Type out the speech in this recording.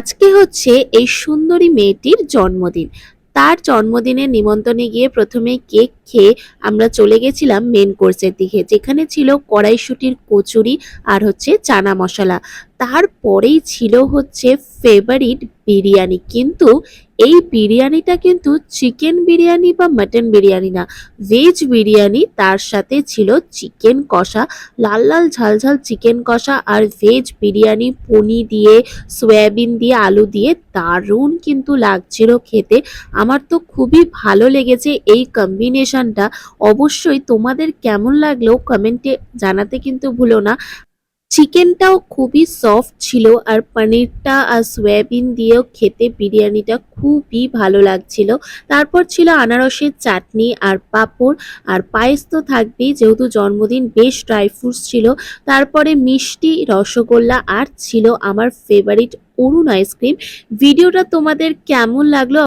আজকে হচ্ছে এই সুন্দরী মেয়েটির জন্মদিন। তার জন্মদিনের নিমন্ত্রণে গিয়ে প্রথমে কেক খেয়ে আমরা চলে গেছিলাম মেন কোর্সের দিকে, যেখানে ছিল কড়াইশুঁটির কচুরি আর হচ্ছে চানা মশলা। তারপরেই ছিল হচ্ছে ফেভারিট বিরিয়ানি, কিন্তু এই বিরিয়ানিটা কিন্তু চিকেন বিরিয়ানি বা মাটন বিরিয়ানি না, ভেজ বিরিয়ানি। তার সাথে ছিল চিকেন কষা, লাল লাল ঝাল ঝাল চিকেন কষা আর ভেজ বিরিয়ানি, পনির দিয়ে, সয়াবিন দিয়ে, আলু দিয়ে দারুণ কিন্তু লাগছিল খেতে। আমার তো খুবই ভালো লেগেছে এই কম্বিনেশনটা। অবশ্যই তোমাদের কেমন লাগলো কমেন্টে জানাতে কিন্তু ভুলো না। চিকেনটাও খুবই সফট ছিল আর পনিরটা আর সয়াবিন দিয়েও খেতে বিরিয়ানিটা খুবই ভালো লাগছিল। তারপর ছিল আনারসের চাটনি আর পাঁপড়, আর পায়েস তো থাকবেই যেহেতু জন্মদিন, বেশ ড্রাই ফ্রুটস ছিল। তারপরে মিষ্টি, রসগোল্লা আর ছিল আমার ফেভারিট অরুণ আইসক্রিম। ভিডিওটা তোমাদের কেমন লাগলো